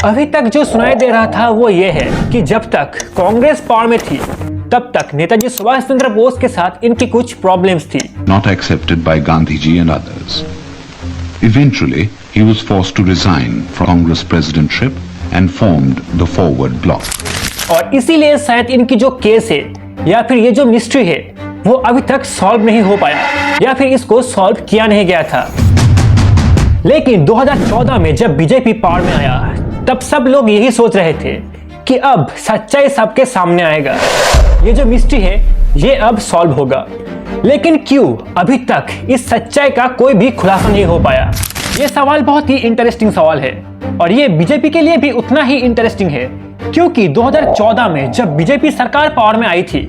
अभी तक जो सुनाई दे रहा था वो ये है कि जब तक कांग्रेस पावर में थी तब तक नेताजी सुभाष चंद्र बोस के साथ इनकी कुछ प्रॉब्लम्स थी। Not accepted by Gandhiji and others. Eventually, he was forced to resign from Congress presidentship and formed the Forward Bloc. और इसीलिए शायद इनकी जो केस है या फिर ये जो मिस्ट्री है वो अभी तक सॉल्व नहीं हो पाया या फिर इसको सॉल्व किया नहीं गया था। लेकिन 2014 में जब बीजेपी पावर में आया तब सब लोग यही सोच रहे थे कि अब सच्चाई सबके सामने आएगा, ये जो मिस्ट्री है ये अब सॉल्व होगा। लेकिन क्यों अभी तक इस सच्चाई का कोई भी खुलासा नहीं हो पाया? ये सवाल बहुत ही इंटरेस्टिंग सवाल है और ये बीजेपी के लिए भी उतना ही इंटरेस्टिंग है, क्योंकि 2014 में जब बीजेपी सरकार पावर में आई थी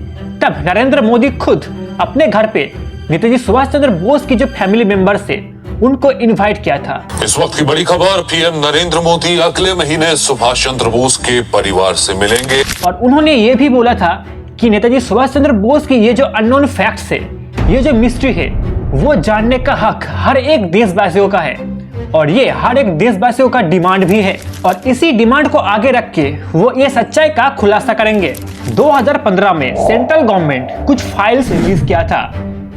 तब नरेंद्र मोदी खुद अपने घर पे नेताजी सुभाष चंद्र बोस की जो फैमिली मेंबर्स थे उनको इनवाइट किया था। इस वक्त की बड़ी खबर, पीएम नरेंद्र मोदी अगले महीने सुभाष चंद्र बोस के परिवार से मिलेंगे। और उन्होंने ये भी बोला था कि नेताजी सुभाष चंद्र बोस की ये जो अननोन फैक्ट्स है, ये जो मिस्ट्री है, वो जानने का हक हर एक देशवासियों का है और ये हर एक देशवासियों का डिमांड भी है। और इसी डिमांड को आगे रख के वो ये सच्चाई का खुलासा करेंगे। 2015 में सेंट्रल गवर्नमेंट कुछ फाइल्स रिलीज किया था,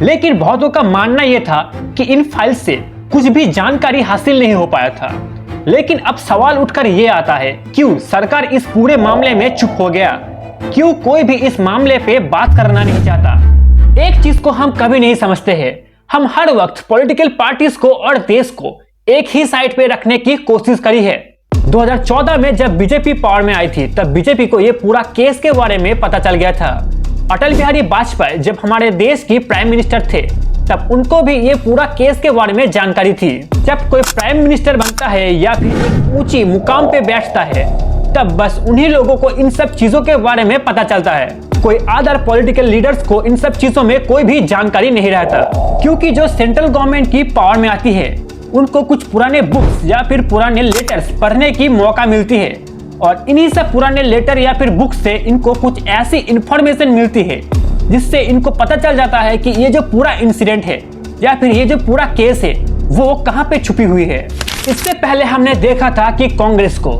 लेकिन बहुतों का मानना यह था कि इन फाइल्स से कुछ भी जानकारी हासिल नहीं हो पाया था। लेकिन अब सवाल उठकर ये आता है, क्यों सरकार इस पूरे मामले में चुप हो गया? क्यों कोई भी इस मामले पे बात करना नहीं चाहता? एक चीज को हम कभी नहीं समझते हैं, हम हर वक्त पॉलिटिकल पार्टीज को और देश को एक ही साइड पे रखने की कोशिश करी है। 2014 में जब बीजेपी पावर में आई थी तब बीजेपी को ये पूरा केस के बारे में पता चल गया था। अटल बिहारी वाजपेयी जब हमारे देश की प्राइम मिनिस्टर थे तब उनको भी ये पूरा केस के बारे में जानकारी थी। जब कोई प्राइम मिनिस्टर बनता है या फिर एक ऊंची मुकाम पे बैठता है तब बस उन्हीं लोगों को इन सब चीजों के बारे में पता चलता है। कोई अदर पॉलिटिकल लीडर्स को इन सब चीजों में कोई भी जानकारी नहीं रहता, क्योंकि जो सेंट्रल गवर्नमेंट की पावर में आती है उनको कुछ पुराने बुक्स या फिर पुराने लेटर्स पढ़ने की मौका मिलती है और इन्हीं सब पुराने लेटर या फिर बुक से इनको कुछ ऐसी इंफॉर्मेशन मिलती है जिससे इनको पता चल जाता है कि ये जो पूरा इंसिडेंट है या फिर ये जो पूरा केस है वो कहां पे छुपी हुई है। इससे पहले हमने देखा था कि कांग्रेस को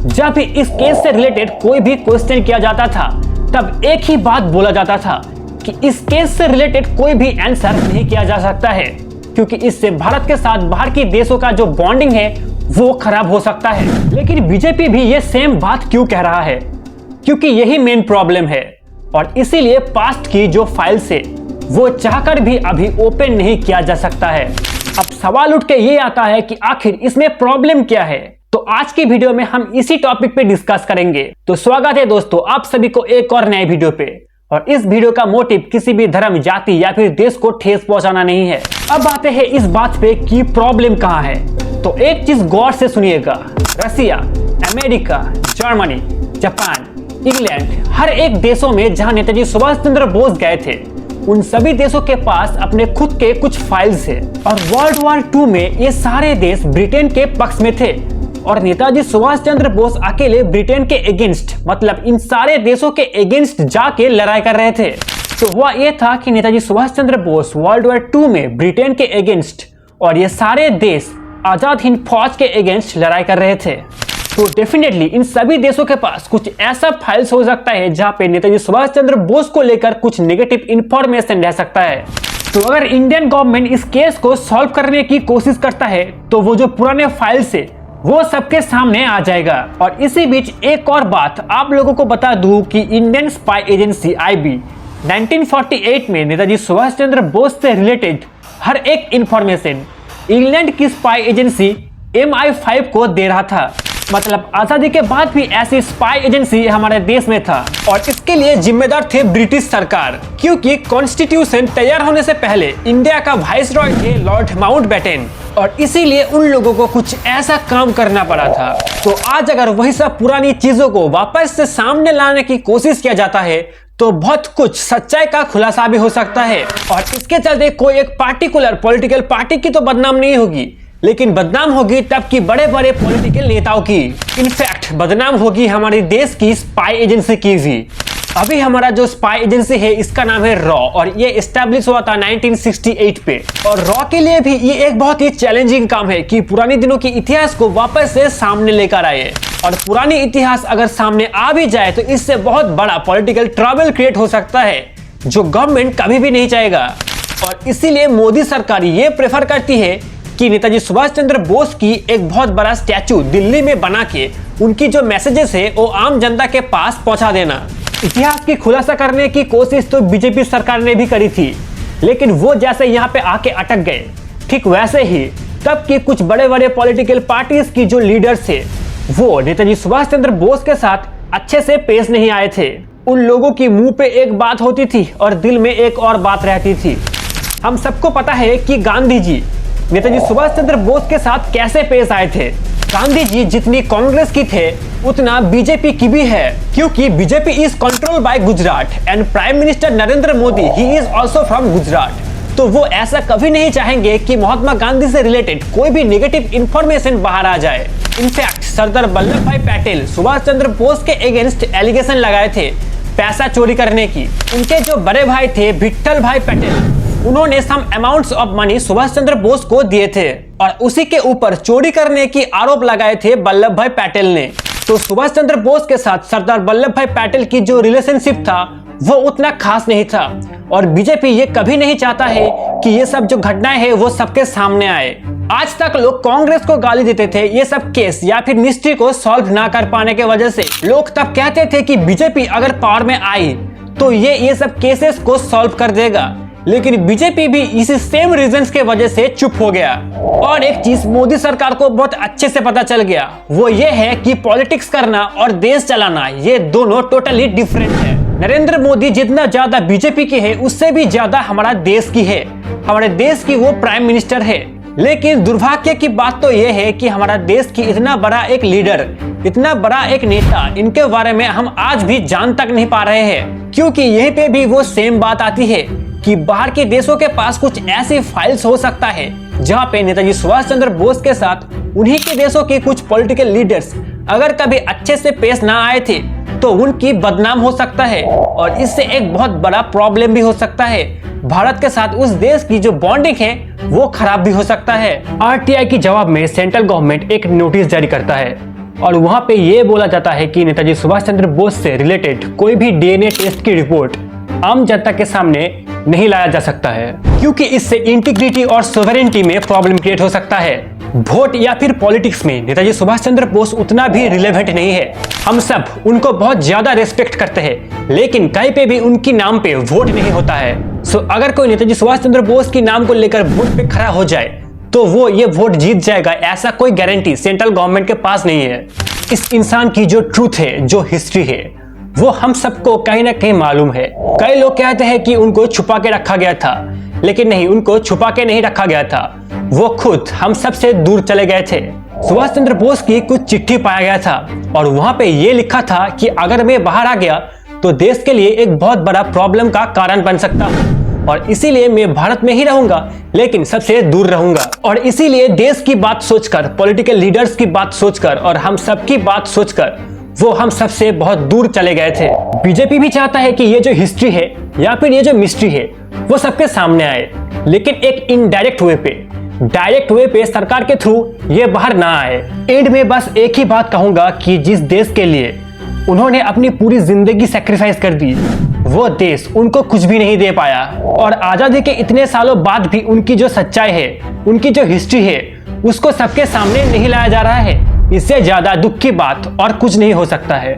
जब भी इस केस से रिलेटेड कोई भी क्वेश्चन किया जाता था तब एक ही बात बोला जाता था कि इस केस से रिलेटेड कोई भी आंसर नहीं किया जा सकता है, क्योंकि इससे भारत के साथ बाहर के देशों का जो बॉन्डिंग है वो खराब हो सकता है। लेकिन बीजेपी भी ये सेम बात क्यों कह रहा है? क्योंकि यही मेन प्रॉब्लम है और इसीलिए पास्ट की जो फाइल्स है वो चाहकर भी अभी ओपन नहीं किया जा सकता है। अब सवाल उठ के ये आता है कि आखिर इसमें प्रॉब्लम क्या है? तो आज की वीडियो में हम इसी टॉपिक पे डिस्कस करेंगे। तो स्वागत है दोस्तों आप सभी को एक और नए वीडियो पे। और इस वीडियो का मोटिव किसी भी धर्म, जाति या फिर देश को ठेस पहुंचाना नहीं है। अब आते हैं इस बात पे कि प्रॉब्लम कहाँ है। तो एक चीज गौर से सुनिएगा, रसिया, अमेरिका, जर्मनी, जापान, इंग्लैंड, हर एक देशों में जहां नेताजी सुभाष चंद्र बोस गए थे उन सभी देशों के पास अपने खुद के कुछ फाइल्स है। और वर्ल्ड वॉर 2 में ये सारे देश ब्रिटेन के पक्ष में थे और नेताजी सुभाष चंद्र बोस अकेले ब्रिटेन के अगेंस्ट, मतलब इन सारे देशों के अगेंस्ट जाके लड़ाई कर रहे थे। तो हुआ ये था कि नेताजी सुभाष चंद्र बोस वर्ल्ड वॉर 2 में ब्रिटेन के अगेंस्ट और ये सारे देश आजाद हिंद फौज के अगेंस्ट लड़ाई कर रहे थे। तो डेफिनेटली इन सभी देशों के पास कुछ ऐसा फाइल्स हो सकता है जहां पे नेताजी सुभाष चंद्र बोस को लेकर कुछ नेगेटिव इंफॉर्मेशन रह सकता है। तो अगर इंडियन गवर्नमेंट इस केस को सॉल्व करने की कोशिश करता है तो वो जो पुराने फाइल्स है वो सबके सामने आ जाएगा। और इसी बीच एक और बात आप लोगों को बता दूं कि इंडियन स्पाई एजेंसी IB 1948 में नेताजी सुभाष चंद्र बोस से रिलेटेड हर एक इंफॉर्मेशन इंग्लैंड की स्पाई एजेंसी MI5 को दे रहा था। मतलब आजादी के बाद भी ऐसी स्पाई एजेंसी हमारे देश में था और इसके लिए जिम्मेदार थे ब्रिटिश सरकार, क्योंकि कॉन्स्टिट्यूशन तैयार होने से पहले इंडिया का वाइसरॉय थे लॉर्ड माउंटबेटन और इसीलिए उन लोगों को कुछ ऐसा काम करना पड़ा था। तो आज अगर वही सब पुरानी चीजों को वापस से सामने लाने की कोशिश किया जाता है तो बहुत कुछ सच्चाई का खुलासा भी हो सकता है। और इसके चलते कोई एक पार्टिकुलर पॉलिटिकल पार्टी की तो बदनाम नहीं होगी, लेकिन बदनाम होगी तब की बड़े बड़े पॉलिटिकल नेताओं की। इनफैक्ट बदनाम होगी हमारे देश की स्पाई एजेंसी की भी। अभी हमारा जो स्पाई एजेंसी है इसका नाम है रॉ और ये एस्टेब्लिश हुआ था 1968 पे। और रॉ के लिए भी ये एक बहुत ही चैलेंजिंग काम है कि पुराने दिनों के इतिहास को वापस से सामने लेकर आए। और पुरानी इतिहास अगर सामने आ भी जाए तो इससे बहुत बड़ा पॉलिटिकल ट्रबल क्रिएट हो सकता है जो गवर्नमेंट कभी भी नहीं चाहेगा। और इसीलिए मोदी सरकार ये प्रेफर करती है कि नेताजी सुभाष चंद्र बोस की एक बहुत बड़ा स्टैचू दिल्ली में बना के उनकी जो मैसेजेस है वो आम जनता के पास पहुंचा देना। इतिहास की खुलासा करने की कोशिश तो बीजेपी सरकार ने भी करी थी, लेकिन वो जैसे यहाँ पे आके अटक गए, ठीक वैसे ही तब की कुछ बड़े बड़े पॉलिटिकल पार्टीज की जो लीडर्स थे वो नेताजी सुभाष चंद्र बोस के साथ अच्छे से पेश नहीं आए थे। उन लोगों की मुंह पे एक बात होती थी और दिल में एक और बात रहती थी। हम सबको पता है कि गांधी जी नेताजी सुभाष चंद्र बोस के साथ कैसे पेश आए थे। गांधी जी जितनी कांग्रेस की थे उतना बीजेपी की भी है, क्योंकि BJP is controlled by Gujarat and prime minister Narendra Modi he is also from Gujarat. तो वो ऐसा कभी नहीं चाहेंगे कि महात्मा गांधी से रिलेटेड कोई भी नेगेटिव इंफॉर्मेशन बाहर आ जाए। इनफैक्ट सरदार वल्लभ भाई पटेल सुभाष चंद्र बोस के अगेंस्ट एलिगेशन लगाए थे पैसा चोरी करने की। उनके जो बड़े भाई थे विट्ठल भाई पटेल, उन्होंने सम amounts of money Subhash Chandra Bose को दिए थे और उसी के ऊपर चोरी करने की आरोप लगाए थे वल्लभ भाई पटेल ने। तो सुभाष चंद्र बोस के साथ सरदार वल्लभ भाई पटेल की जो रिलेशनशिप था वो उतना खास नहीं था और बीजेपी ये कभी नहीं चाहता है कि ये सब जो घटनाएं हैं वो सबके सामने आए। आज तक लोग कांग्रेस को गाली देते थे ये सब केस या फिर मिस्ट्री को सॉल्व ना कर पाने के वजह से। लोग तब कहते थे कि बीजेपी अगर पावर में आई तो ये सब केसेस को सॉल्व कर देगा, लेकिन बीजेपी भी इसी सेम रीजंस के वजह से चुप हो गया। और एक चीज मोदी सरकार को बहुत अच्छे से पता चल गया, वो ये है कि पॉलिटिक्स करना और देश चलाना ये दोनों टोटली डिफरेंट है। नरेंद्र मोदी जितना ज्यादा बीजेपी की है उससे भी ज्यादा हमारा देश की है। हमारे देश की वो प्राइम मिनिस्टर है। लेकिन दुर्भाग्य की बात तो ये है कि हमारा देश की इतना बड़ा एक लीडर, इतना बड़ा एक नेता, इनके बारे में हम आज भी जान तक नहीं पा रहे हैं। क्योंकि यहीं पे भी वो सेम बात आती है कि बाहर के देशों के पास कुछ ऐसी फाइल्स हो सकता है जहां पे नेताजी सुभाष चंद्र बोस के साथ उन्हीं के देशों के कुछ पॉलिटिकल लीडर्स अगर कभी अच्छे से पेश ना आए थे तो उनकी बदनाम हो सकता है और इससे एक बहुत बड़ा प्रॉब्लम भी हो सकता है। भारत के साथ उस देश की जो बॉन्डिंग है वो खराब भी हो सकता है। आरटीआई की जवाब में सेंट्रल गवर्नमेंट एक नोटिस जारी करता है और वहां पे ये बोला जाता है कि नेताजी सुभाष चंद्र बोस से रिलेटेड कोई भी डीएनए टेस्ट की रिपोर्ट आम जनता के सामने नहीं लाया जा सकता है, क्योंकि इससे इंटीग्रिटी और सोवरेनिटी में प्रॉब्लम क्रिएट हो सकता है। वोट या फिर पॉलिटिक्स में नेताजी सुभाष चंद्र बोस उतना भी रिलेवेंट नहीं है। हम सब उनको बहुत ज्यादा रेस्पेक्ट करते हैं, लेकिन कहीं पे भी उनकी नाम पे वोट नहीं होता है। सो अगर कोई नेताजी सुभाष चंद्र बोस की नाम को लेकर वोट पे खड़ा हो जाए तो वो ये वोट जीत जाएगा, ऐसा कोई गारंटी सेंट्रल गवर्नमेंट के पास नहीं है। इस इंसान की जो ट्रूथ है, जो हिस्ट्री है, वो हम सबको कहीं ना कहीं मालूम है। कई लोग कहते हैं कि उनको छुपा के रखा गया था, लेकिन नहीं, उनको छुपा के नहीं रखा गया था, वो खुद हम सब से दूर चले गए थे। सुभाष चंद्र बोस की कुछ चिट्ठी पाया गया था और वहां पे ये लिखा था कि अगर मैं बाहर आ गया तो देश के लिए एक बहुत बड़ा प्रॉब्लम का कारण बन सकता हूँ और इसीलिए मैं भारत में ही रहूंगा, लेकिन सबसे दूर रहूंगा। और इसीलिए देश की बात सोचकर, पॉलिटिकल लीडर्स की बात सोचकर और हम सबकी बात सोचकर वो हम सबसे बहुत दूर चले गए थे। बीजेपी भी चाहता है कि ये जो हिस्ट्री है या फिर ये जो मिस्ट्री है वो सबके सामने आए, लेकिन एक इनडायरेक्ट वे पे, डायरेक्ट वे पे सरकार के थ्रू ये बाहर ना आए। एंड में बस एक ही बात कहूंगा कि जिस देश के लिए उन्होंने अपनी पूरी जिंदगी सैक्रिफाइस कर दी, वो देश उनको कुछ भी नहीं दे पाया। और आजादी के इतने सालों बाद भी उनकी जो सच्चाई है, उनकी जो हिस्ट्री है, उसको सबके सामने नहीं लाया जा रहा है। इससे ज्यादा दुख की बात और कुछ नहीं हो सकता है।